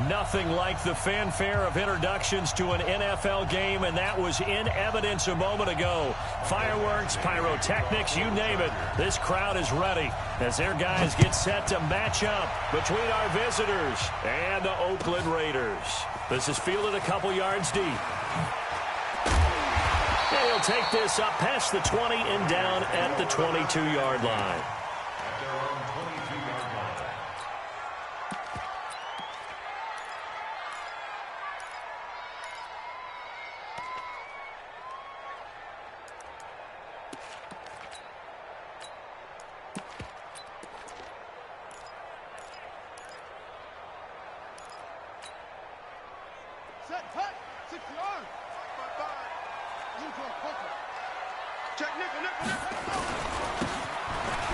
Nothing like the fanfare of introductions to an NFL game, and that was in evidence a moment ago. Fireworks, pyrotechnics, you name it. This crowd is ready as their guys get set to match up between our visitors and the Oakland Raiders. This is fielded a couple yards deep. And he'll take this up past the 20 and down at the 22-yard line.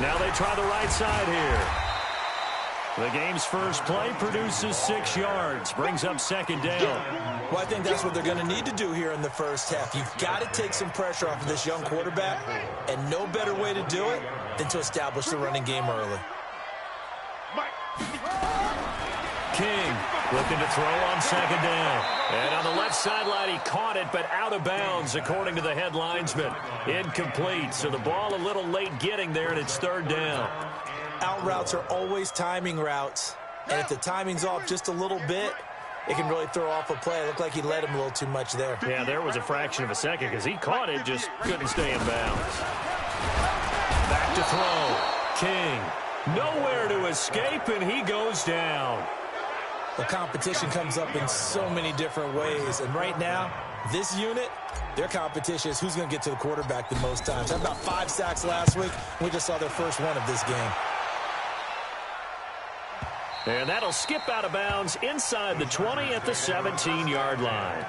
Now they try the right side here. The game's first play produces 6 yards, brings up second down. Well, I think that's what they're going to need to do here in the first half. You've got to take some pressure off of this young quarterback, and no better way to do it than to establish the running game early. King looking to throw on second down. And on the left sideline, he caught it, but out of bounds, according to the head linesman. Incomplete, so the ball a little late getting there, and it's third down. Out routes are always timing routes, and if the timing's off just a little bit, it can really throw off a play. It looked like he led him a little too much there. Yeah, there was a fraction of a second because he caught it, just couldn't stay in bounds. Back to throw. King. Nowhere to escape, and he goes down. The competition comes up in so many different ways, and right now, this unit, their competition is who's going to get to the quarterback the most times. They had about 5 sacks last week. We just saw their first one of this game. And that'll skip out of bounds inside the 20 at the 17-yard line.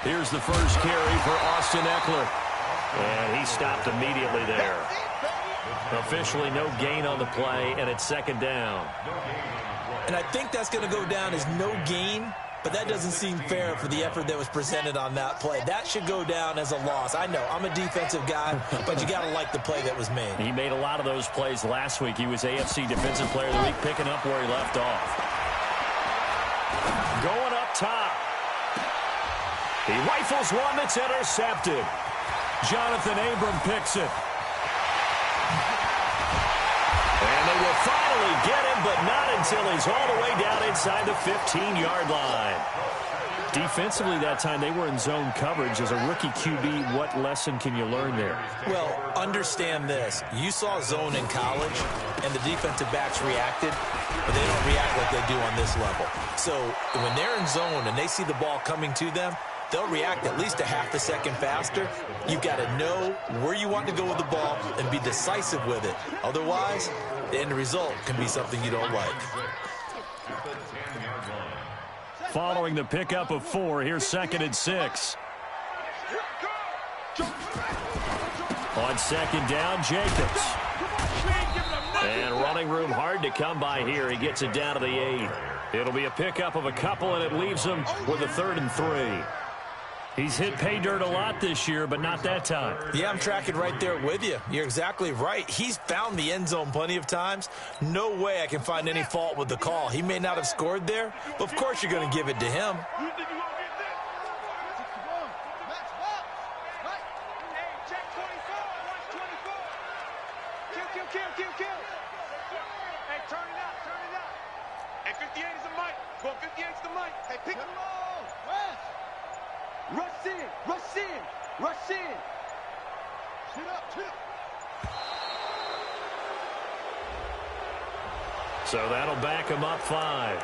Here's the first carry for Austin Eckler. And he stopped immediately there. Officially no gain on the play, and it's second down. And I think that's going to go down as no gain, but that doesn't seem fair for the effort that was presented on that play. That should go down as a loss. I know, I'm a defensive guy, but you got to like the play that was made. He made a lot of those plays last week. He was AFC Defensive Player of the Week, picking up where he left off. Going up top. He rifles one that's intercepted. Jonathan Abram picks it. And they will finally get him, but not until he's all the way down inside the 15-yard line. Defensively that time, they were in zone coverage. As a rookie QB, what lesson can you learn there? Well, understand this. You saw zone in college, and the defensive backs reacted, but they don't react like they do on this level. So when they're in zone and they see the ball coming to them, they'll react at least a half a second faster. You've got to know where you want to go with the ball and be decisive with it. Otherwise, the end result can be something you don't like. Following the pickup of 4, here's second and 6. On second down, Jacobs. And running room hard to come by here. He gets it down to the 8. It'll be a pickup of a couple, and it leaves him with a 3rd and 3. He's hit pay dirt a lot this year, but not that time. Yeah, I'm tracking right there with you. You're exactly right. He's found the end zone plenty of times. No way I can find any fault with the call. He may not have scored there, but of course you're going to give it to him. So that'll back him up 5.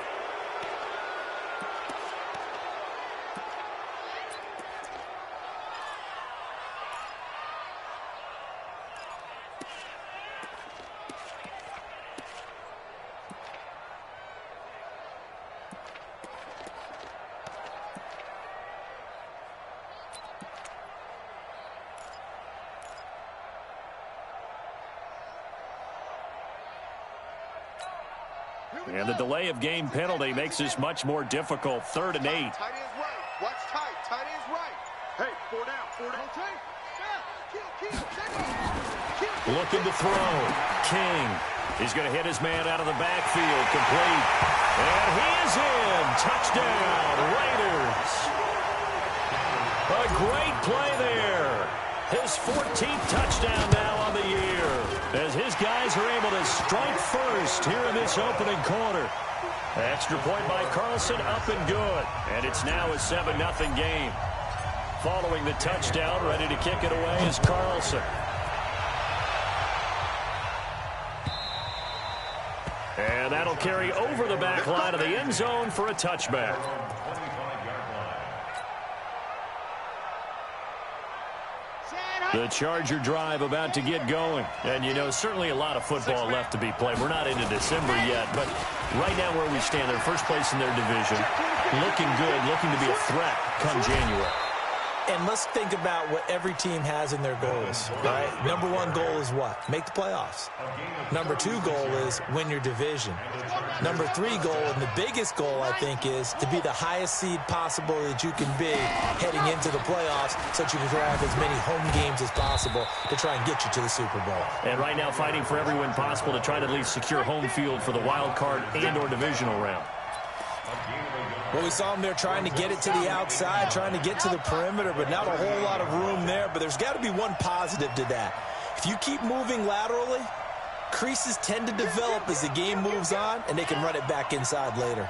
And the delay of game penalty makes this much more difficult. 3rd and 8. Tight end's right. Watch tight. Tight end's right. Hey, 4 down, 4 down. Looking to throw. King. He's going to hit his man out of the backfield. Complete. And he is in. Touchdown, Raiders. A great play there. His 14th touchdown now on the year, as his guys are able to strike first here in this opening quarter. Extra point by Carlson, up and good. And it's now a 7-0 game. Following the touchdown, ready to kick it away is Carlson. And that'll carry over the back line of the end zone for a touchback. The Charger drive about to get going. And, you know, certainly a lot of football left to be played. We're not into December yet, but right now where we stand, they're first place in their division. Looking good, looking to be a threat come January. And let's think about what every team has in their goals, right? Number one goal is what? Make the playoffs. Number two goal is win your division. Number three goal, and the biggest goal, I think, is to be the highest seed possible that you can be heading into the playoffs so that you can have as many home games as possible to try and get you to the Super Bowl. And right now fighting for every win possible to try to at least secure home field for the wild card and or divisional round. Well, we saw them there trying to get it to the outside, trying to get to the perimeter, but not a whole lot of room there. But there's got to be one positive to that. If you keep moving laterally, creases tend to develop as the game moves on, and they can run it back inside later.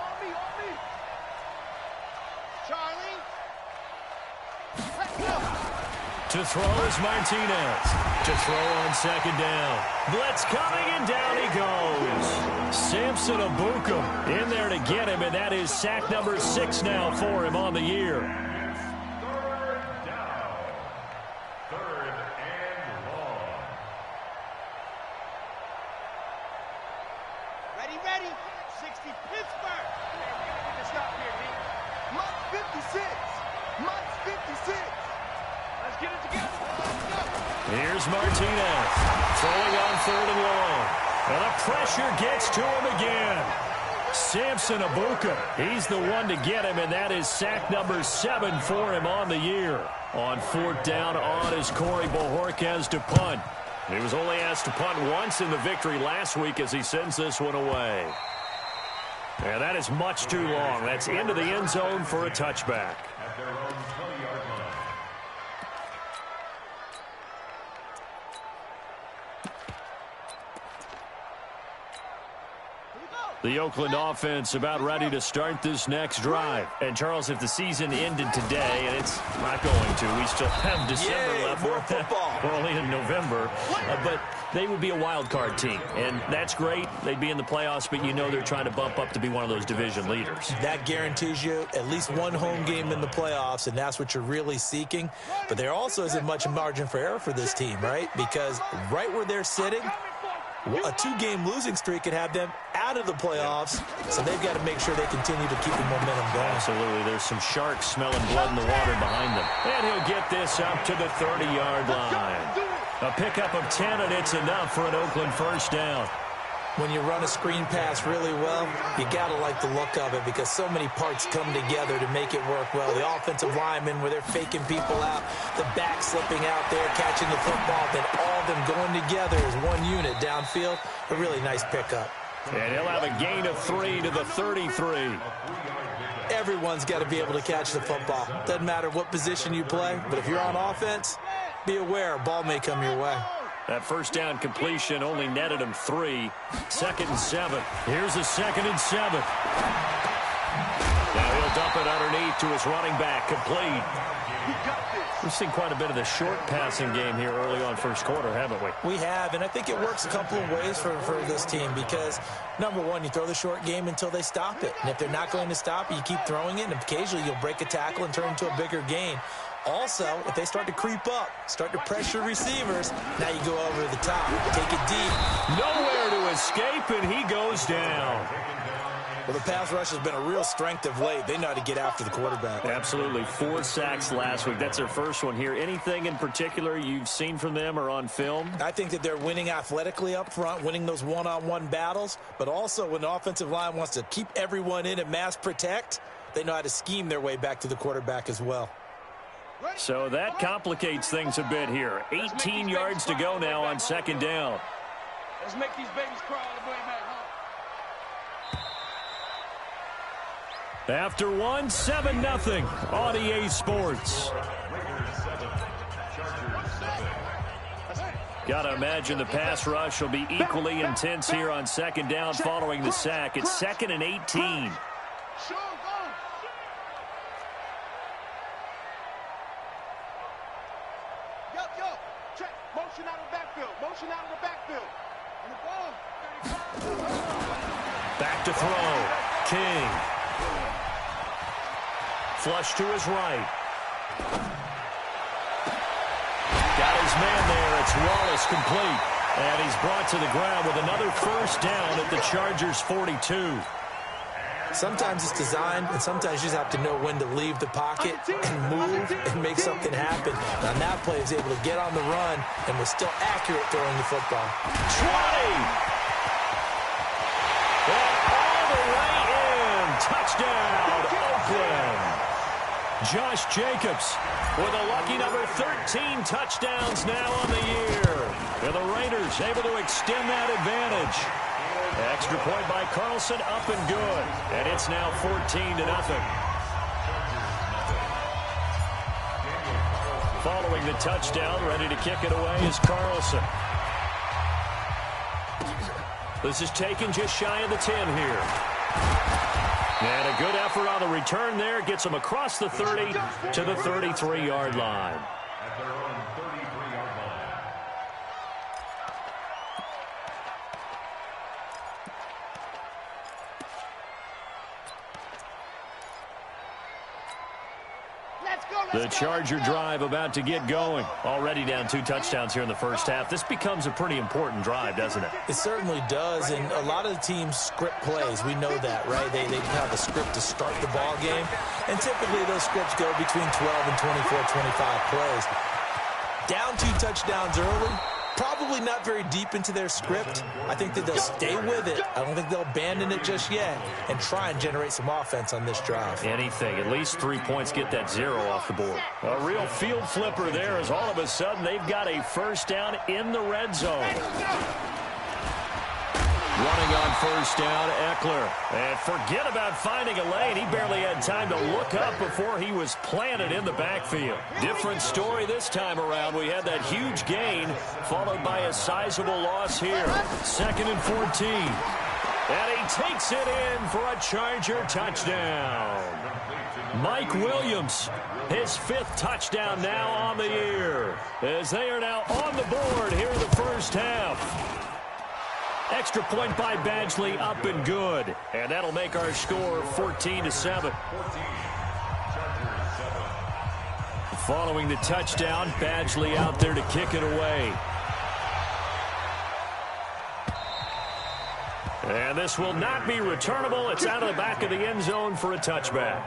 To throw is Martinez. To throw on second down. Blitz coming, and down he goes. Samson Abukum in there to get him, and that is sack number 6 now for him on the year. Third and long. Ready. 60 Pittsburgh. We're going to stop here, D. Mike 56. Mike 56. Let's get it together. Let's go. Here's Martinez throwing on third and long. And the pressure gets to him again. Samson Abukum, he's the one to get him, and that is sack number 7 for him on the year. On fourth down, on is Corey Bojorquez to punt. He was only asked to punt once in the victory last week as he sends this one away. And that is much too long. That's into the end zone for a touchback. At their own 20-yard line. The Oakland offense about ready to start this next drive. And, Charles, if the season ended today, and it's not going to, we still have December left. More football. We're only in November. But they would be a wild card team. And that's great. They'd be in the playoffs, but you know they're trying to bump up to be one of those division leaders. That guarantees you at least one home game in the playoffs, and that's what you're really seeking. But there also isn't much margin for error for this team, right? Because right where they're sitting, a 2-game losing streak could have them out of the playoffs, so they've got to make sure they continue to keep the momentum going. Absolutely. There's some sharks smelling blood in the water behind them. And he'll get this up to the 30-yard line. A pickup of 10, and it's enough for an Oakland first down. When you run a screen pass really well, you got to like the look of it because so many parts come together to make it work well. The offensive linemen, where they're faking people out, the back slipping out there, catching the football, then all of them going together as one unit downfield. A really nice pickup. And he'll have a gain of 3 to the 33. Everyone's got to be able to catch the football. Doesn't matter what position you play, but if you're on offense, be aware a ball may come your way. That first down completion only netted him 3. 2nd and 7. Here's a 2nd and 7. Now he'll dump it underneath to his running back. Complete. We've seen quite a bit of the short passing game here early on first quarter, haven't we? We have, and I think it works a couple of ways for this team because, number one, you throw the short game until they stop it. And if they're not going to stop it, you keep throwing it, and occasionally you'll break a tackle and turn it into a bigger gain. Also, if they start to creep up, start to pressure receivers, now you go over the top, take it deep. Nowhere to escape, and he goes down. Well, the pass rush has been a real strength of late. They know how to get after the quarterback. Absolutely. 4 sacks last week. That's their first one here. Anything in particular you've seen from them or on film? I think that they're winning athletically up front, winning those one-on-one battles, but also when the offensive line wants to keep everyone in and mass protect, they know how to scheme their way back to the quarterback as well. So that complicates things a bit here. 18 yards to go now on second down. Let's make these babies cry all the way back home. After one, 7-0 on EA Sports. Got to imagine the pass rush will be equally intense here on second down following the sack. It's 2nd and 18. Motion out of the backfield. Motion out of the backfield. And the ball. Back to throw. King. Flush to his right. Got his man there. It's Wallace complete. And he's brought to the ground with another first down at the Chargers' 42. Sometimes it's designed, and sometimes you just have to know when to leave the pocket and move and make something happen. Now, that play is able to get on the run and was still accurate throwing the football. 20! And all the way in. Touchdown, Oakland. Josh Jacobs with a lucky number 13 touchdowns now on the year. And the Raiders able to extend that advantage. Extra point by Carlson, up and good. And it's now 14-0. Following the touchdown, ready to kick it away is Carlson. This is taken just shy of the 10 here. And a good effort on the return there. Gets him across the 30 to the 33-yard line. At their own 33-yard line. The Charger drive about to get going. Already down 2 touchdowns here in the first half. This becomes a pretty important drive, doesn't it? It certainly does, and a lot of the teams script plays. We know that, right? They have a script to start the ball game, and typically those scripts go between 12 and 24, 25 plays. Down 2 touchdowns early, probably not very deep into their script. I think that they'll stay with it. I don't think they'll abandon it just yet and try and generate some offense on this drive. Anything. At least 3 points, get that 0 off the board. A real field flipper there as all of a sudden they've got a first down in the red zone. Running on first down, Eckler. And forget about finding a lane. He barely had time to look up before he was planted in the backfield. Different story this time around. We had that huge gain followed by a sizable loss here. 2nd and 14. And he takes it in for a Charger touchdown. Mike Williams, his 5th touchdown now on the year, as they are now on the board here in the first half. Extra point by Badgley, up and good. And that'll make our score 14-7. Following the touchdown, Badgley out there to kick it away. And this will not be returnable. It's out of the back of the end zone for a touchback.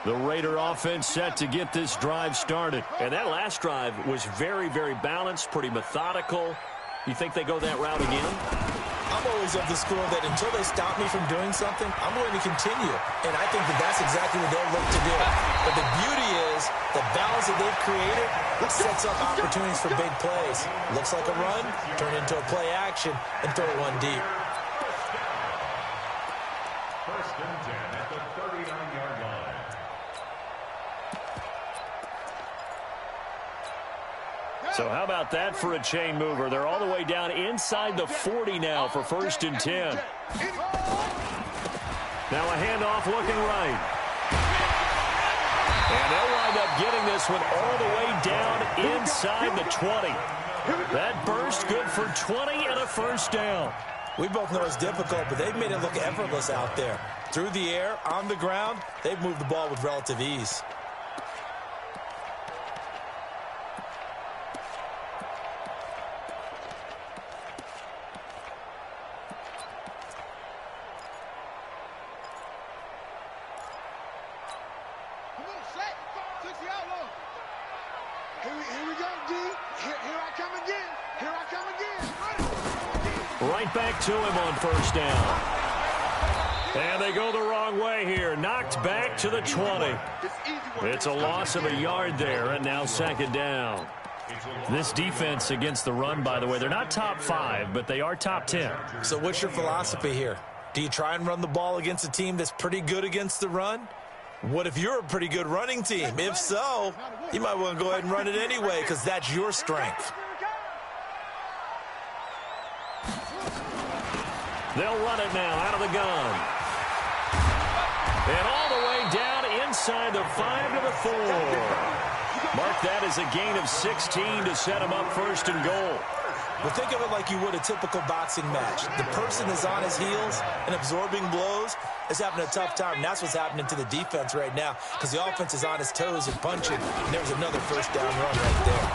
The Raider offense set to get this drive started. And that last drive was very, very balanced, pretty methodical. You think they go that route again? I'm always of the school that until they stop me from doing something, I'm going to continue. And I think that that's exactly what they'll look to do. But the beauty is the balance that they've created sets up opportunities for big plays. Looks like a run, turn into a play action, and throw one deep. First and 10 at the 39-yard line. So how about that for a chain mover? They're all the way down inside the 40 now for 1st and 10. Now a handoff looking right. And they'll wind up getting this one all the way down inside the 20. That burst good for 20 and a first down. We both know it's difficult, but they've made it look effortless out there. Through the air, on the ground, they've moved the ball with relative ease. Right back to him on first down. And they go the wrong way here. Knocked back to the 20. It's a loss of a yard there, and now second down. This defense against the run, by the way, they're not top 5, but they are top 10. So what's your philosophy here? Do you try and run the ball against a team that's pretty good against the run? What if you're a pretty good running team? If so, you might want to go ahead and run it anyway because that's your strength. They'll run it now out of the gun. And all the way down inside the 5 to the 4. Mark that as a gain of 16 to set him up first and goal. Well, think of it like you would a typical boxing match. The person is on his heels and absorbing blows is having a tough time. And that's what's happening to the defense right now because the offense is on his toes and punching. And there's another first down run right there.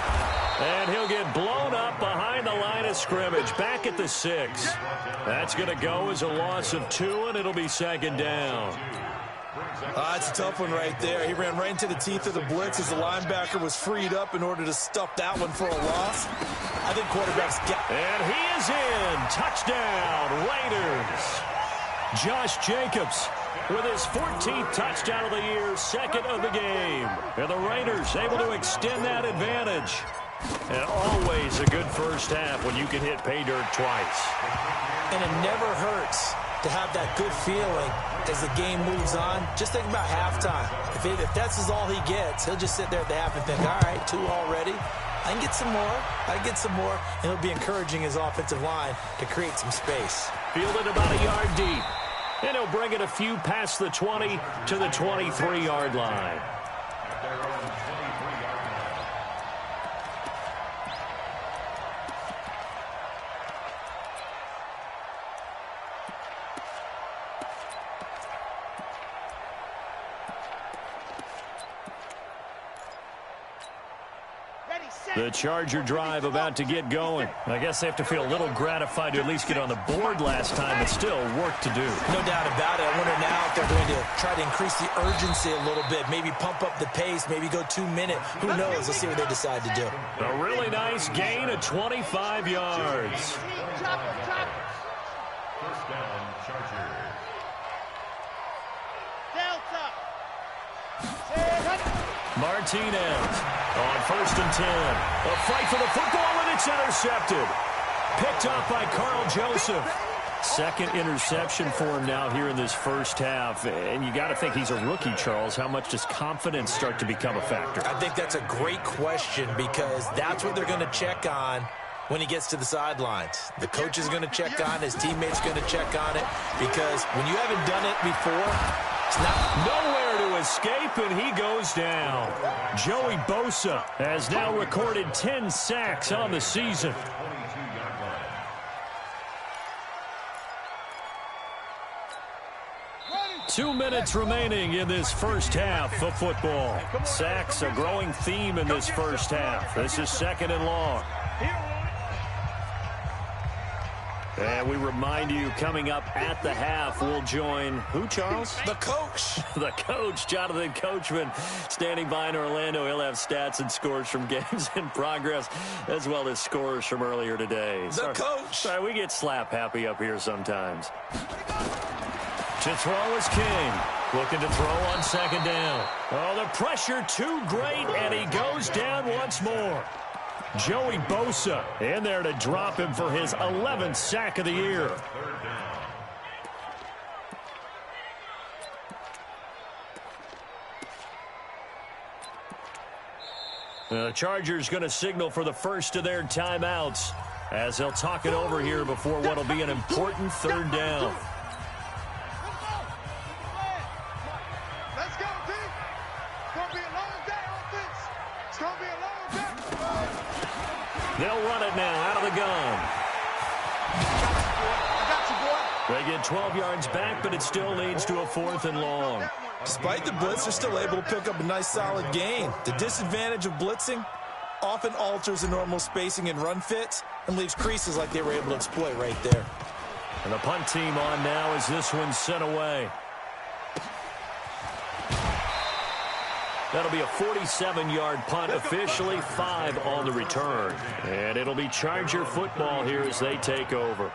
And he'll get blown up behind the line of scrimmage, back at the 6. That's going to go as a loss of 2, and it'll be second down. It's a tough one right there. He ran right into the teeth of the blitz as the linebacker was freed up in order to stuff that one for a loss. I think quarterbacks get... And he is in. Touchdown, Raiders. Josh Jacobs with his 14th touchdown of the year, second of the game. And the Raiders able to extend that advantage. And always a good first half when you can hit pay dirt twice. And it never hurts to have that good feeling as the game moves on. Just think about halftime. If that's all he gets, he'll just sit there at the half and think, all right, 2 already. I can get some more. I can get some more. And he'll be encouraging his offensive line to create some space. Fielded about a yard deep. And he'll bring it a few past the 20 to the 23-yard line. The Charger drive about to get going. I guess they have to feel a little gratified to at least get on the board last time, but still work to do. No doubt about it. I wonder now if they're going to try to increase the urgency a little bit, maybe pump up the pace, maybe go 2-minute. Who knows? Let's see what they decide to do. A really nice gain of 25 yards. First down, Chargers. Martinez on first and 10. A fight for the football, and it's intercepted. Picked up by Carl Joseph. Second interception for him now here in this first half. And you got to think he's a rookie, Charles. How much does confidence start to become a factor? I think that's a great question because that's what they're going to check on when he gets to the sidelines. The coach is going to check on it. His teammate's going to check on it because when you haven't done it before, it's not nowhere to escape, and he goes down. Joey Bosa has now recorded 10 sacks on the season. 22-yard line. 2 minutes remaining in this first half of football. Sacks a growing theme in this first half. This is second and long. And we remind you, coming up at the half, we'll join who, Charles? the coach. The coach, Jonathan Coachman, standing by in Orlando. He'll have stats and scores from games in progress, as well as scores from earlier today. The coach. Sorry, we get slap happy up here sometimes. To throw is King. Looking to throw on second down. Oh, the pressure too great, and he goes down once more. Joey Bosa in there to drop him for his 11th sack of the year. The Chargers going to signal for the first of their timeouts as they'll talk it over here before what will be an important third down. Let's go, team. It's going to be a long day on this. It's going to be a long day. They'll run it now out of the gun. I got you, boy. They get 12 yards back, but it still leads to a 4th and long. Despite the blitz, they're still able to pick up a nice solid gain. The disadvantage of blitzing often alters the normal spacing and run fits and leaves creases like they were able to exploit right there. And the punt team on now as this one's sent away. That'll be a 47-yard punt, officially 5 on the return. And it'll be Charger football here as they take over.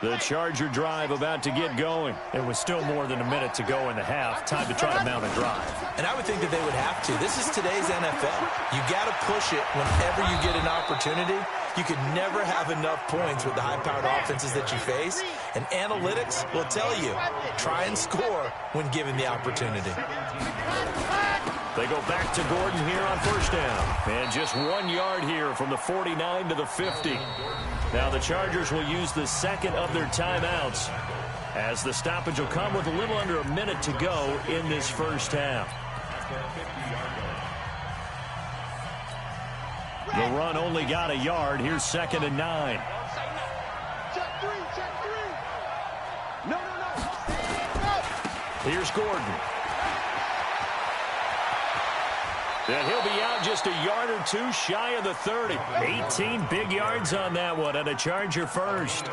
The Charger drive about to get going. It was still more than a minute to go in the half. Time to try to mount a drive. And I would think that they would have to. This is today's NFL. You got to push it whenever you get an opportunity. You can never have enough points with the high-powered offenses that you face. And analytics will tell you, try and score when given the opportunity. They go back to Gordon here on first down. And just 1 yard here from the 49 to the 50. Now the Chargers will use the second of their timeouts, as the stoppage will come with a little under a minute to go in this first half. The run only got a yard. Here's 2nd and 9. Check three. No. Here's Gordon. And he'll be out just a yard or two shy of the 30. 18 big yards on that one, and a Charger first.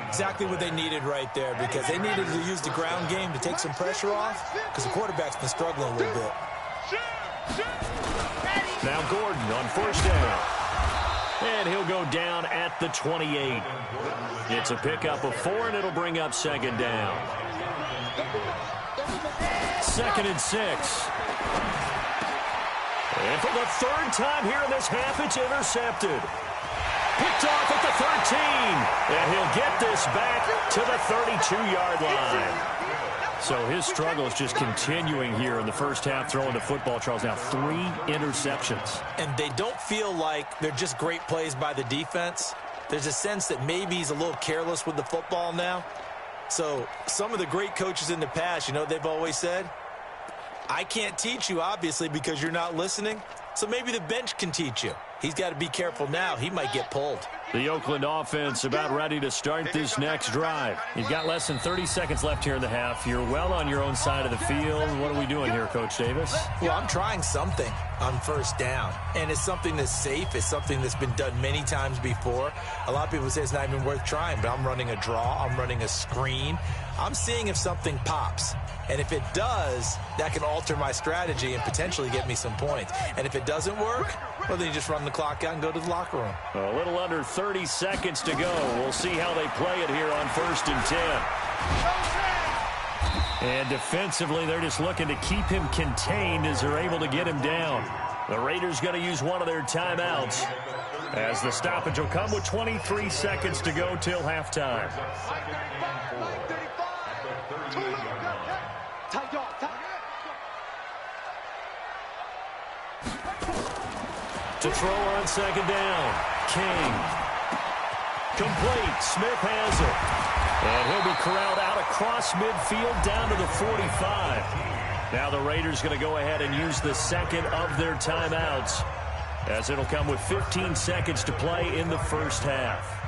Exactly what they needed right there, because they needed to use the ground game to take some pressure off, because the quarterback's been struggling a little bit. Now Gordon on first down. And he'll go down at the 28. It's a pickup of 4, and it'll bring up 2nd down. 2nd and 6. And for the 3rd time here in this half, it's intercepted. Picked off at the 13. And he'll get this back to the 32-yard line. So his struggle is just continuing here in the first half, throwing the football, Charles. Now 3 interceptions. And they don't feel like they're just great plays by the defense. There's a sense that maybe he's a little careless with the football now. So some of the great coaches in the past, you know, they've always said, I can't teach you, obviously, because you're not listening. So maybe the bench can teach you. He's got to be careful now. He might get pulled. The Oakland offense about ready to start this next drive. You've got less than 30 seconds left here in the half. You're well on your own side of the field. What are we doing here, Coach Davis? Well, I'm trying something on first down, and it's something that's safe. It's something that's been done many times before. A lot of people say it's not even worth trying, but I'm running a draw. I'm running a screen. I'm seeing if something pops. And if it does, that can alter my strategy and potentially get me some points. And if it doesn't work, well, then you just run the clock out and go to the locker room. A little under 30 seconds to go. We'll see how they play it here on 1st and 10. And defensively, they're just looking to keep him contained as they're able to get him down. The Raiders going to use one of their timeouts, as the stoppage will come with 23 seconds to go till halftime. To throw on 2nd down, King. Complete, Smith has it. And he'll be corralled out across midfield down to the 45. Now the Raiders going to go ahead and use the second of their timeouts, as it'll come with 15 seconds to play in the first half.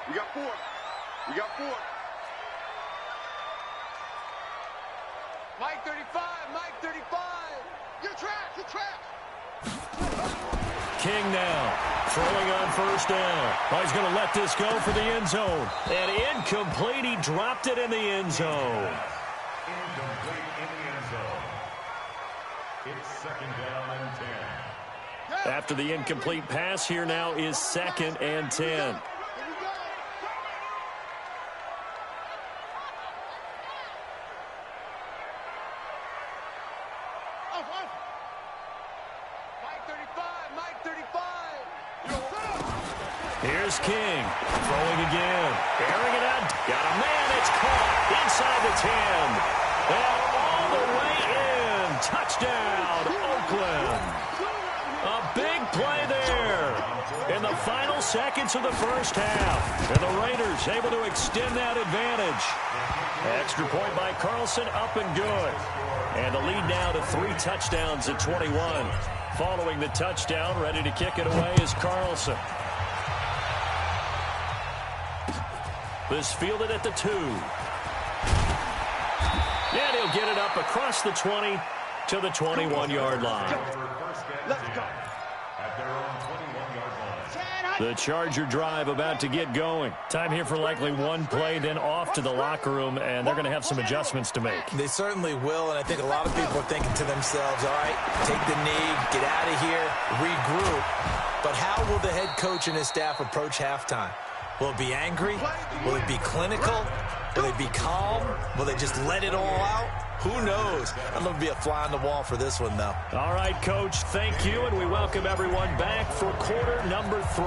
We got 4. Mike 35. You're trapped. King now throwing on first down. Oh, he's going to let this go for the end zone. And incomplete. He dropped it in the end zone. Incomplete in the end zone. It's 2nd down and 10. After the incomplete pass, here now is 2nd and 10. Here's King, throwing again, airing it out, got a man, it's caught inside the 10, and all the way in, touchdown, Oakland. A big play there in the final seconds of the first half, and the Raiders able to extend that advantage. Extra point by Carlson, up and good, and the lead now to 3 touchdowns at 21. Following the touchdown, ready to kick it away is Carlson. This fielded at the 2. And he'll get it up across the 20 to the 21-yard line. Let's go. At their own 21-yard line. The Charger drive about to get going. Time here for likely one play, then off to the locker room, and they're going to have some adjustments to make. They certainly will, and I think a lot of people are thinking to themselves, all right, take the knee, get out of here, regroup. But how will the head coach and his staff approach halftime? Will it be angry? Will it be clinical? Will they be calm? Will they just let it all out? Who knows? I'm going to be a fly on the wall for this one, though. All right, Coach, thank you, and we welcome everyone back for quarter number 3.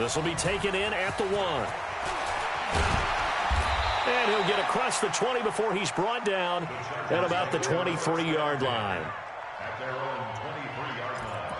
This will be taken in at the 1. And he'll get across the 20 before he's brought down at about the 23-yard line. At their own 23-yard line.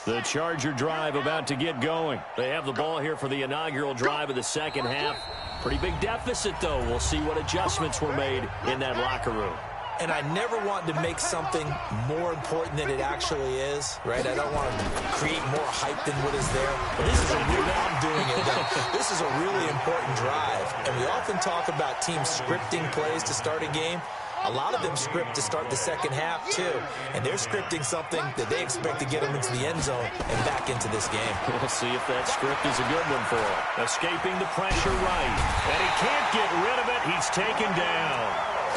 The Charger drive about to get going. They have the ball here for the inaugural drive of the second half. Pretty big deficit, though. We'll see what adjustments were made in that locker room. And I never want to make something more important than it actually is, right? I don't want to create more hype than what is there. But this is a really, I'm doing it though. This is a really important drive. And we often talk about teams scripting plays to start a game. A lot of them script to start the second half, too. And they're scripting something that they expect to get them into the end zone and back into this game. We'll see if that script is a good one for him. Escaping the pressure right. And he can't get rid of it. He's taken down.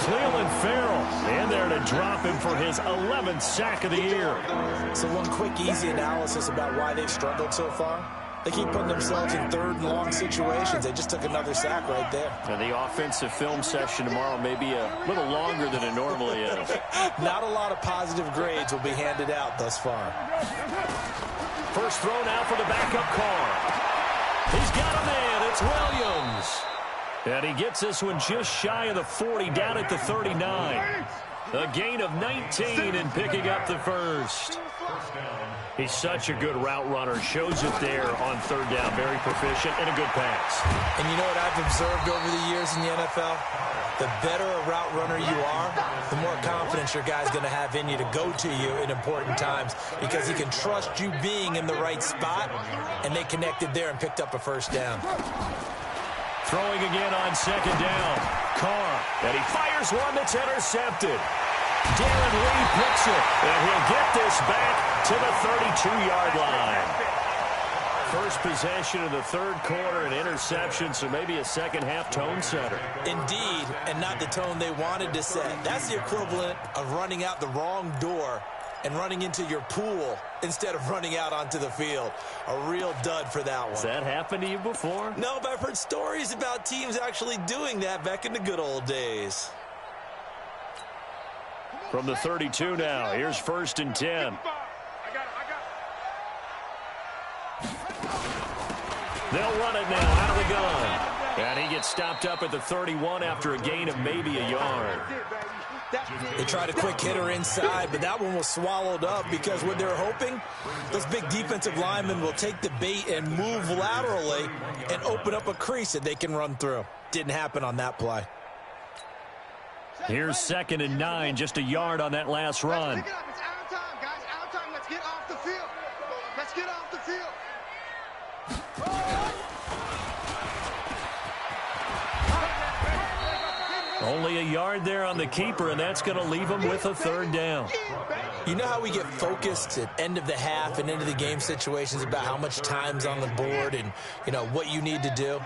Cleveland Farrell in there to drop him for his 11th sack of the year. So one quick, easy analysis about why they've struggled so far. They keep putting themselves in third and long situations. They just took another sack right there. And the offensive film session tomorrow may be a little longer than it normally is. Not a lot of positive grades will be handed out thus far. First throw now for the backup Carr. He's got a man. It's Williams. And he gets this one just shy of the 40, down at the 39. A gain of 19 and picking up the first. He's such a good route runner. Shows it there on third down. Very proficient and a good pass. And you know what I've observed over the years in the NFL? The better a route runner you are, the more confidence your guy's going to have in you to go to you in important times because he can trust you being in the right spot, and they connected there and picked up a first down. Throwing again on second down. Carr, and he fires one that's intercepted. Darren Lee picks it, and he'll get this back to the 32-yard line. First possession of the third quarter, an interception, so maybe a second-half tone setter. Indeed, and not the tone they wanted to set. That's the equivalent of running out the wrong door and running into your pool instead of running out onto the field. A real dud for that one. Has that happened to you before? No, but I've heard stories about teams actually doing that back in the good old days. From the 32 now, here's first and 10. They'll run it now out of the gun. And he gets stopped up at the 31 after a gain of maybe a yard. They tried a quick hitter inside, but that one was swallowed up because what they're hoping, those big defensive linemen will take the bait and move laterally and open up a crease that they can run through. Didn't happen on that play. Here's second and 9, just a yard on that last run. Pick it up. It's out of time, guys. Out of time. Let's get off the field. Let's get off the field. Only a yard there on the keeper, and that's going to leave him with a third down. You know how we get focused at end of the half and into the game situations about how much time's on the board and, you know, what you need to do?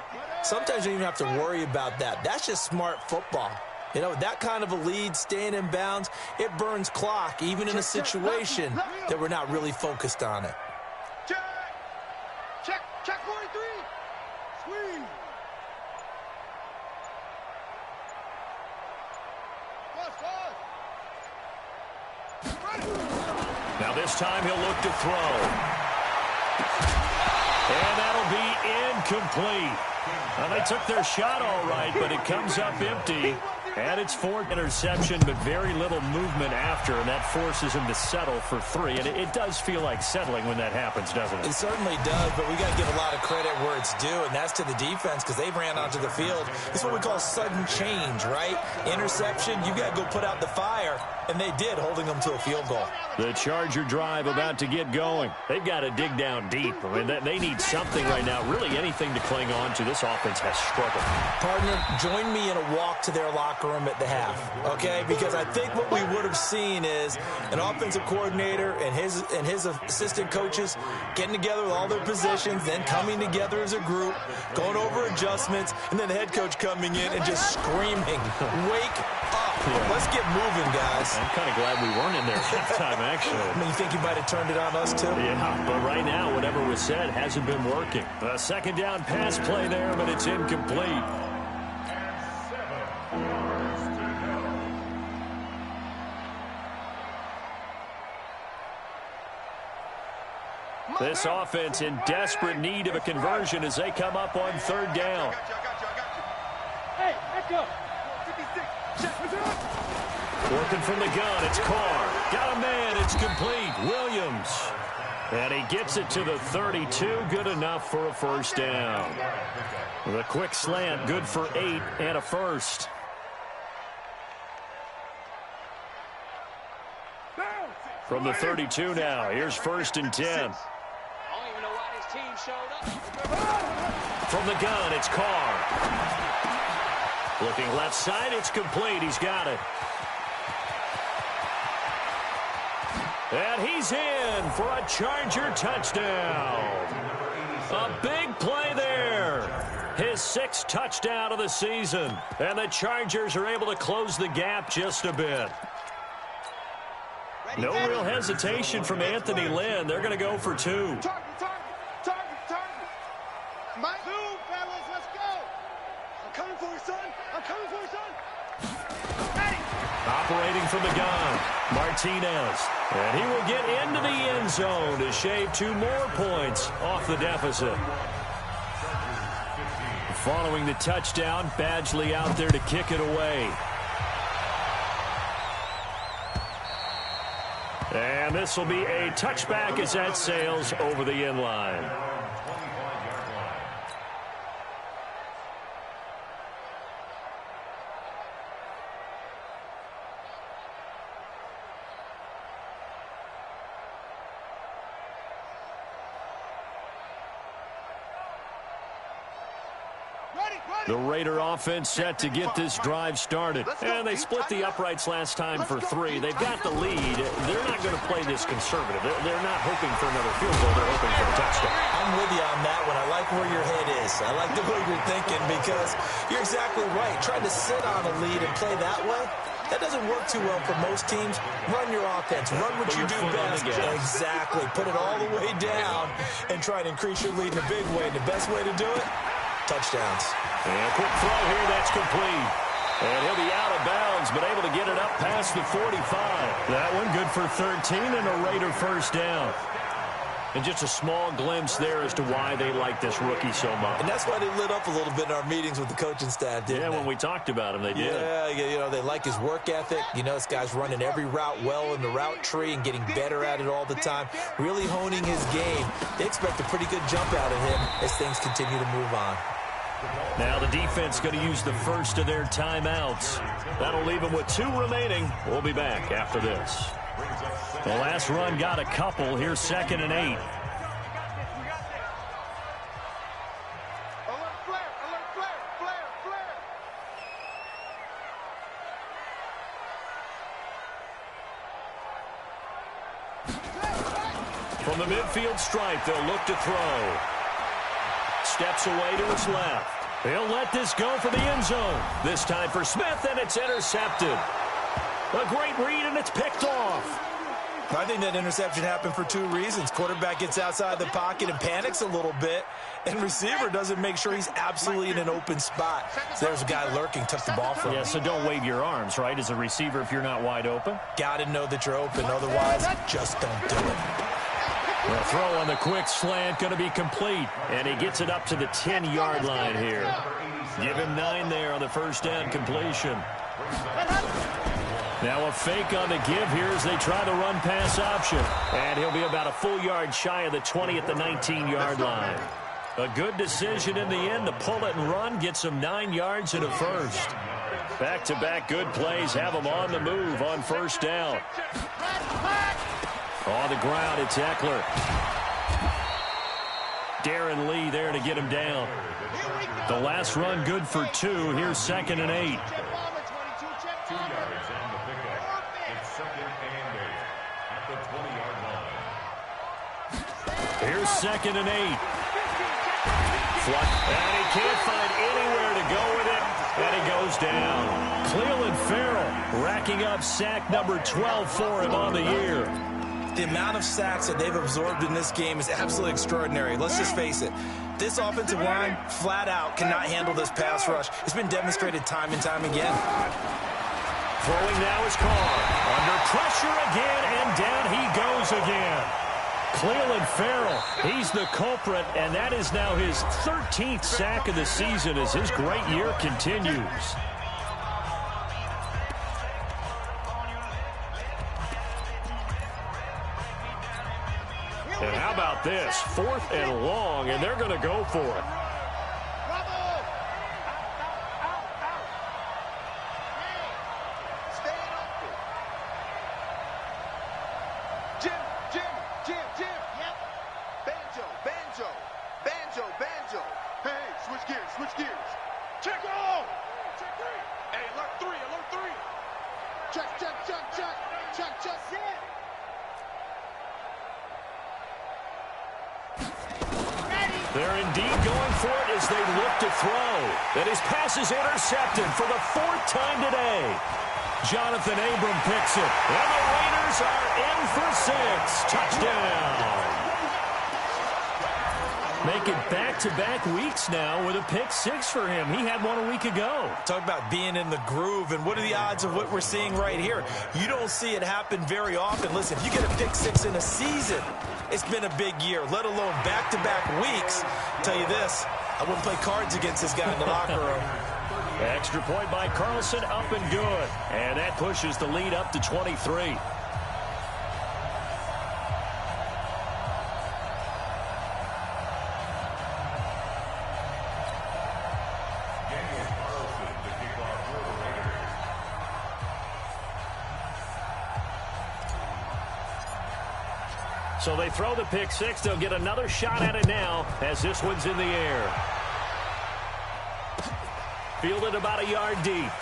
Sometimes you don't even have to worry about that. That's just smart football. You know, that kind of a lead, staying in bounds, it burns clock, even in a situation that we're not really focused on it. Check 43. Squeeze. Now this time he'll look to throw. And that'll be incomplete. Well, they took their shot all right, but it comes up empty. And it's fourth interception, but very little movement after, and that forces him to settle for 3. And it does feel like settling when that happens, doesn't it? It certainly does, but we got to give a lot of credit where it's due, and that's to the defense because they ran onto the field. It's what we call sudden change, right? Interception, you got to go put out the fire, and they did, holding them to a field goal. The Charger drive about to get going. They've got to dig down deep. I mean, they need something right now, really anything to cling on to. This offense has struggled. Partner, join me in a walk to their locker locker room at the half, okay? Because I think what we would have seen is an offensive coordinator and his assistant coaches getting together with all their positions, then coming together as a group, going over adjustments, and then the head coach coming in and just screaming, "Wake up. Let's get moving, guys." I'm kind of glad we weren't in there at halftime, actually. I mean, you think you might have turned it on us, too? Yeah, but right now, whatever was said hasn't been working. A second down pass play there, but it's incomplete. This offense in desperate need of a conversion as they come up on third down. Hey, echo. Working from the gun, it's Carr. Got a man, it's complete. Williams. And he gets it to the 32, good enough for a first down. The quick slant, good for 8 and a first. From the 32 now, here's 1st and 10. I don't even know why this team showed up. From the gun, it's Carr. Looking left side, it's complete. He's got it. And he's in for a Charger touchdown. A big play there. His 6th touchdown of the season. And the Chargers are able to close the gap just a bit. No real hesitation from Anthony Lynn. They're going to go for 2. Mike. 2, fellas, let's go. I'm coming for you, son. I'm coming for you, son. Ready. Operating from the gun, Martinez. And he will get into the end zone to shave 2 more points off the deficit. Following the touchdown, Badgley out there to kick it away. And this will be a touchback as that sails over the end line. The Raider offense set to get this drive started. And they split the uprights last time for 3. They've got the lead. They're not going to play this conservative. They're not hoping for another field goal. They're hoping for a touchdown. I'm with you on that one. I like where your head is. I like the way you're thinking because you're exactly right. Trying to sit on a lead and play that way, that doesn't work too well for most teams. Run your offense. Run what you do best. Exactly. Put it all the way down and try to increase your lead in a big way. And the best way to do it, touchdowns. And quick throw here, that's complete. And he'll be out of bounds, but able to get it up past the 45. That one good for 13 and a Raider first down. And just a small glimpse there as to why they like this rookie so much. And that's why they lit up a little bit in our meetings with the coaching staff, didn't they? When we talked about him, they did. Yeah, you know, they like his work ethic. You know, this guy's running every route well in the route tree and getting better at it all the time, really honing his game. They expect a pretty good jump out of him as things continue to move on. Now the defense going to use the first of their timeouts. That'll leave them with 2 remaining. We'll be back after this. The last run got a couple. Here's 2nd and 8. From the midfield stripe, they'll look to throw. Steps away to his left. He'll let this go for the end zone. This time for Smith, and it's intercepted. A great read, and it's picked off. I think that interception happened for 2 reasons. Quarterback gets outside the pocket and panics a little bit, and receiver doesn't make sure he's absolutely in an open spot. So there's a guy lurking, took the ball from him. Yeah, so don't wave your arms, right, as a receiver if you're not wide open. Got to know that you're open, otherwise just don't do it. The throw on the quick slant going to be complete, and he gets it up to the 10-yard line here. Give him 9 there on the first down completion. Now a fake on the give here as they try the run-pass option. And he'll be about a full yard shy of the 20 at the 19-yard line. A good decision in the end to pull it and run, gets him 9 yards and a first. Back-to-back good plays have him on the move on first down. On the ground, it's Eckler. Darren Lee there to get him down. The last run good for 2. Here's 2nd and 8. Here's 2nd and 8. And he can't find anywhere to go with it, and he goes down. Cleveland Farrell racking up sack number 12 for him on the year. The amount of sacks that they've absorbed in this game is absolutely extraordinary. Let's just face it. This offensive line, flat out, cannot handle this pass rush. It's been demonstrated time and time again. Throwing now is Carr. Under pressure again, and down he goes again. Cleveland Farrell, he's the culprit, and that is now his 13th sack of the season as his great year continues. And how about this? 4th and long, and they're going to go for it. Switch gears. Check all. Check 3. Hey, alert 3. Alert 3. Check. They're indeed going for it as they look to throw. And his pass is intercepted for the 4th time today. Jonathan Abram picks it. And the Raiders are in for 6. Touchdown. Making back-to-back weeks now with a pick-6 for him. He had one a week ago. Talk about being in the groove, and what are the odds of what we're seeing right here? You don't see it happen very often. Listen, if you get a pick-6 in a season, it's been a big year, let alone back-to-back weeks. I'll tell you this, I wouldn't play cards against this guy in the locker room. Extra point by Carlson, up and good. And that pushes the lead up to 23. So they throw the pick-6. They'll get another shot at it now as this one's in the air. Fielded about a yard deep.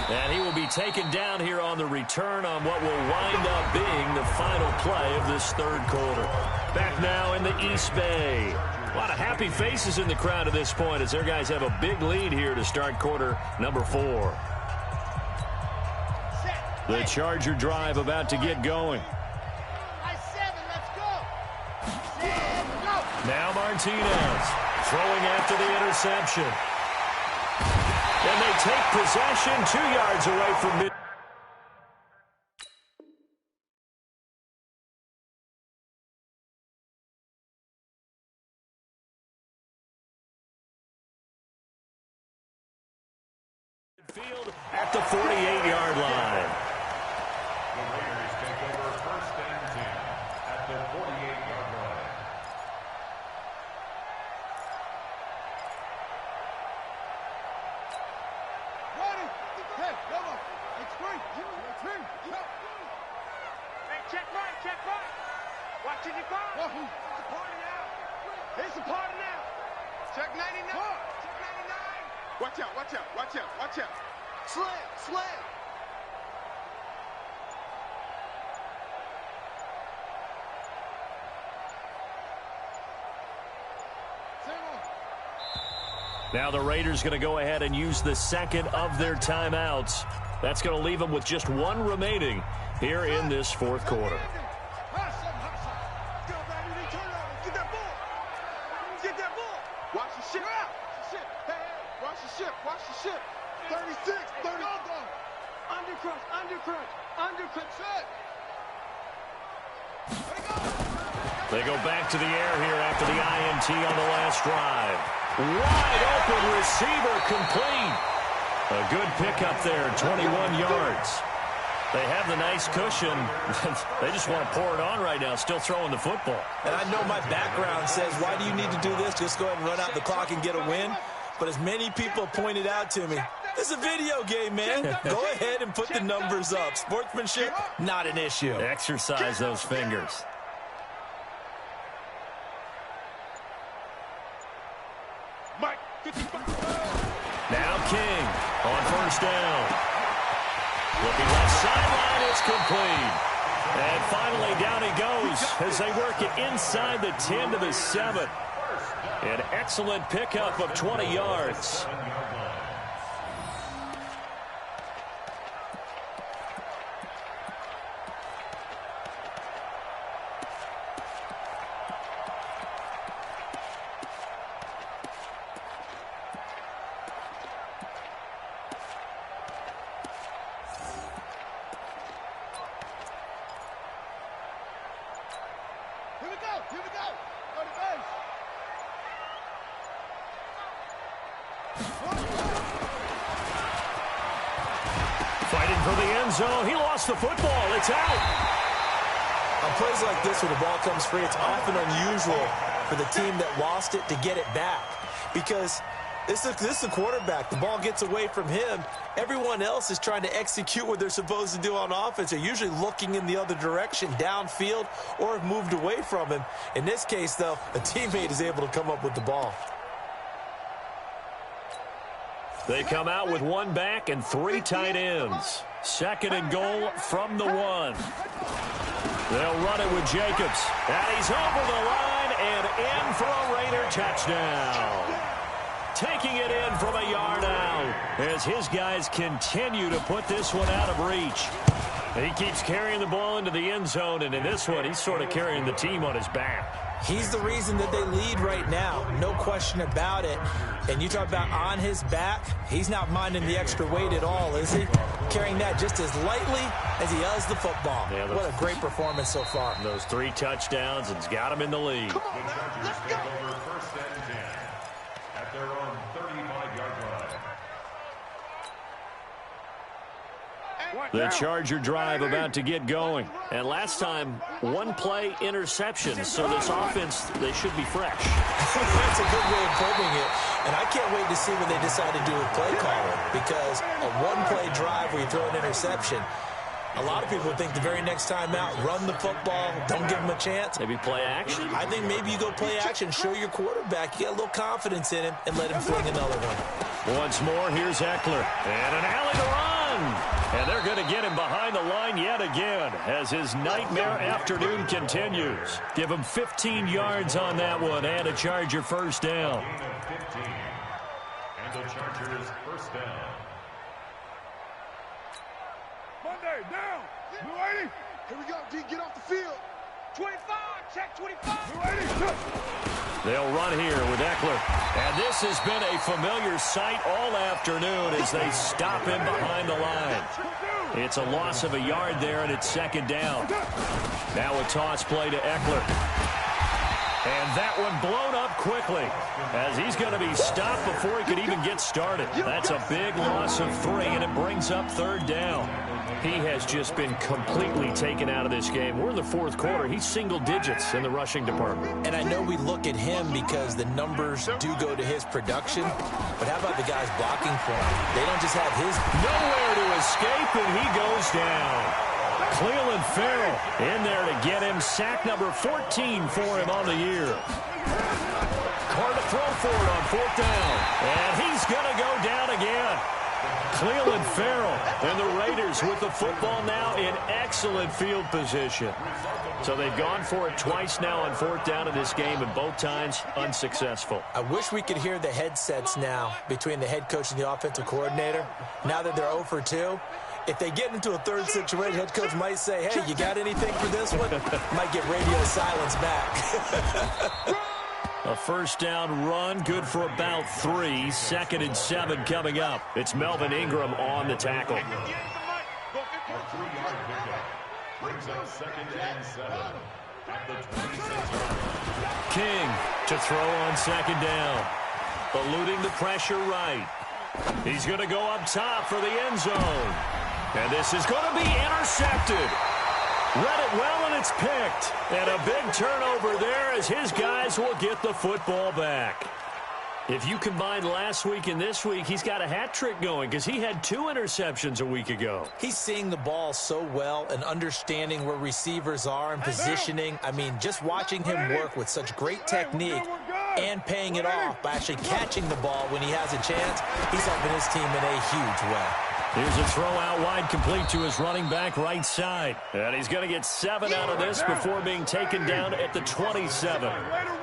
And he will be taken down here on the return on what will wind up being the final play of this 3rd quarter. Back now in the East Bay. A lot of happy faces in the crowd at this point as their guys have a big lead here to start quarter number 4. The Charger drive about to get going. Now Martinez throwing after the interception. And they take possession 2 yards away from mid. Field at the 48-yard line. The Raiders take over 1st and 10 at the 48-yard line. Hey, come on. It's free. Hey, check right. Watching your car. It's a party now. It's a party now. Check 99. Check 99. Watch out. Slam. Now the Raiders going to go ahead and use the 2nd of their timeouts. That's going to leave them with just 1 remaining here in this 4th quarter. Get that ball. Watch the ship. Hey, watch the ship. 36, 30. Undercut. Set. They go back to the air here after the INT on the last drive. Wide open receiver complete. A good pickup there, 21 yards. They have the nice cushion. They just want to pour it on right now, still throwing the football. And I know my background says, why do you need to do this? Just go ahead and run out the clock and get a win. But as many people pointed out to me, this is a video game, man. Go ahead and put the numbers up. Sportsmanship, not an issue. Exercise those fingers. Mike, 55. Now King on 1st down. Looking left sideline, it's complete. And finally, down he goes as they work it inside the 10 to the 7. An excellent pickup of 20 yards. Fighting for the end zone. He lost the football. It's out. On plays like this, when the ball comes free, it's often unusual for the team that lost it to get it back. Because this is the quarterback. The ball gets away from him. Everyone else is trying to execute what they're supposed to do on offense. They're usually looking in the other direction, downfield, or have moved away from him. In this case, though, a teammate is able to come up with the ball. They come out with one back and 3 tight ends. 2nd and goal from the 1. They'll run it with Jacobs. And he's over the line and in for a Raider touchdown. Taking it in from a yard out as his guys continue to put this one out of reach. And he keeps carrying the ball into the end zone, and in this one, he's sort of carrying the team on his back. He's the reason that they lead right now, no question about it. And you talk about on his back, he's not minding the extra weight at all, is he? Carrying that just as lightly as he does the football. Yeah, what a great performance so far. Those 3 touchdowns, and he's got him in the lead. Come on, man. Let's go. First and 10 at their own 35-yard line. The Charger drive about to get going. And last time, 1-play interception. So this offense, they should be fresh. That's a good way of putting it. And I can't wait to see what they decide to do with play calling. Because a 1-play drive where you throw an interception, a lot of people think the very next time out, run the football, don't give him a chance. Maybe play action? I think maybe you go play action, show your quarterback, you get a little confidence in him, and let him fling another one. Once more, here's Eckler. And an alley to run. And they're going to get him behind the line yet again as his nightmare afternoon continues. Give him 15 yards on that one and a Charger first down. Gain of 15. And the Chargers first down. Monday, down. Blue 80. Here we go, D. Get off the field. 25. Check 25. Blue 80. They'll run here with Eckler. And this has been a familiar sight all afternoon as they stop him behind the line. It's a loss of a yard there, and it's 2nd down. Now a toss play to Eckler. And that one blown up quickly as he's going to be stopped before he could even get started. That's a big loss of 3, and it brings up 3rd down. He has just been completely taken out of this game. We're in the 4th quarter. He's single digits in the rushing department. And I know we look at him because the numbers do go to his production. But how about the guys blocking for him? They don't just have his... Nowhere to escape, and he goes down. Cleveland Farrell in there to get him. Sack number 14 for him on the year. Hard to throw for it on 4th down. And he's going to go down again. Cleveland Farrell and the Raiders with the football now in excellent field position. So they've gone for it twice now on 4th down in this game, and both times unsuccessful. I wish we could hear the headsets now between the head coach and the offensive coordinator. Now that they're 0 for 2, if they get into a 3rd situation, head coach might say, hey, you got anything for this one? Might get radio silence back. A 1st down run, good for about 3. 2nd and 7 coming up. It's Melvin Ingram on the tackle. A 3-yard pickup brings up 2nd and 7 at the 26-yard line. King to throw on 2nd down. Eluding the pressure right. He's going to go up top for the end zone. And this is going to be intercepted. Read it well, and it's picked. And a big turnover there as his guys will get the football back. If you combine last week and this week, he's got a hat trick going because he had 2 interceptions a week ago. He's seeing the ball so well and understanding where receivers are and positioning. I mean, just watching him work with such great technique and paying it off by actually catching the ball when he has a chance, he's helping his team in a huge way. Here's a throw out wide, complete to his running back right side. And he's going to get 7 out of this before being taken down at the 27.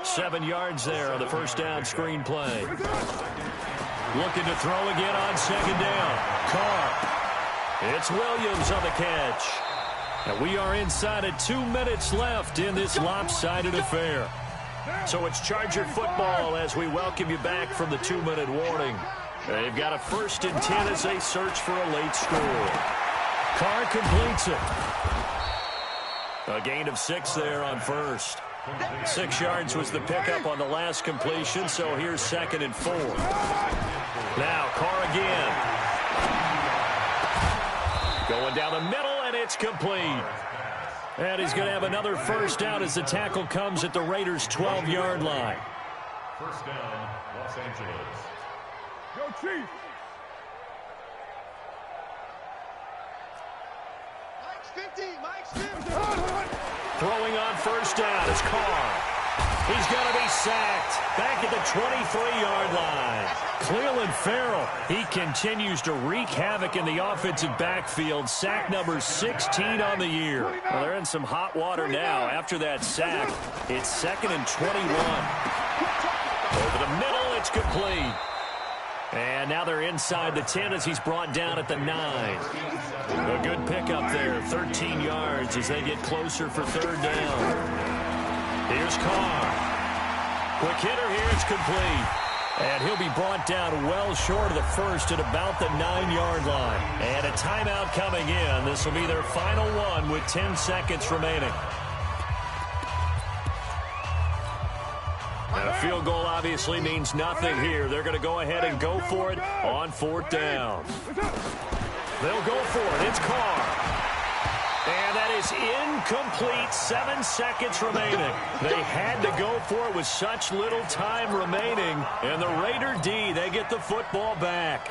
7 yards there on the first down screen play. Looking to throw again on second down. Carr. It's Williams on the catch. And we are inside of 2 minutes left in this lopsided affair. So it's Charger football as we welcome you back from the 2-minute warning. They've got a 1st and 10 as they search for a late score. Carr completes it. A gain of 6 there on first. 6 yards was the pickup on the last completion, so here's 2nd and 4. Now Carr again. Going down the middle, and it's complete. And he's going to have another first down as the tackle comes at the Raiders' 12-yard line. First down, Los Angeles. Go Chiefs! Mike's 50! Throwing on first down is Carr. He's going to be sacked back at the 23-yard line. Cleveland Farrell, he continues to wreak havoc in the offensive backfield. Sack number 16 on the year. Well, they're in some hot water now. After that sack, it's 2nd and 21. Over the middle, it's complete. And now they're inside the 10 as he's brought down at the 9. A good pickup there, 13 yards as they get closer for 3rd down. Here's Carr. Quick hitter here, it's complete. And he'll be brought down well short of the first at about the 9-yard line. And a timeout coming in. This will be their final one with 10 seconds remaining. And a field goal obviously means nothing here. They're going to go ahead and go for it on 4th down. They'll go for it. It's Carr. And that is incomplete. 7 seconds remaining. They had to go for it with such little time remaining. And the Raider D, they get the football back.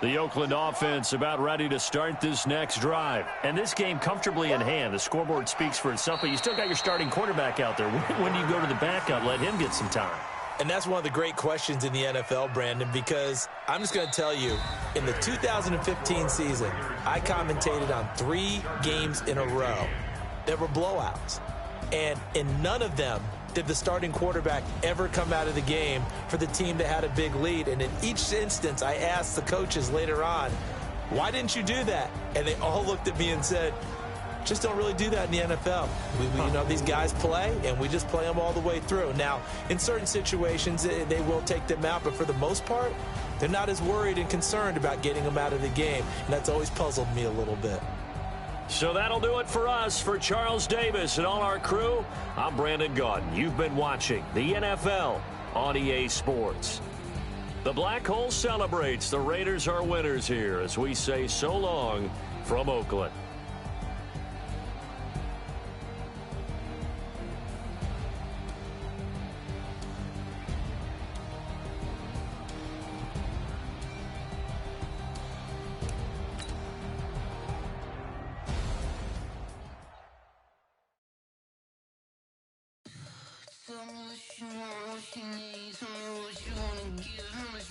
The Oakland offense about ready to start this next drive. And this game comfortably in hand. The scoreboard speaks for itself, but you still got your starting quarterback out there. When do you go to the backup, let him get some time? And that's one of the great questions in the NFL, Brandon, because I'm just going to tell you, in the 2015 season, I commentated on 3 games in a row that were blowouts. And in none of them did the starting quarterback ever come out of the game for the team that had a big lead. And in each instance, I asked the coaches later on, why didn't you do that? And they all looked at me and said, just don't really do that in the NFL. You know, these guys play, and we just play them all the way through. Now, in certain situations, they will take them out, but for the most part, they're not as worried and concerned about getting them out of the game, and that's always puzzled me a little bit. So that'll do it for us. For Charles Davis and all our crew, I'm Brandon Gaudin. You've been watching the NFL on EA Sports. The Black Hole celebrates. The Raiders are winners here as we say so long from Oakland. Tell me what you want, what you need. Tell me what you wanna give. How much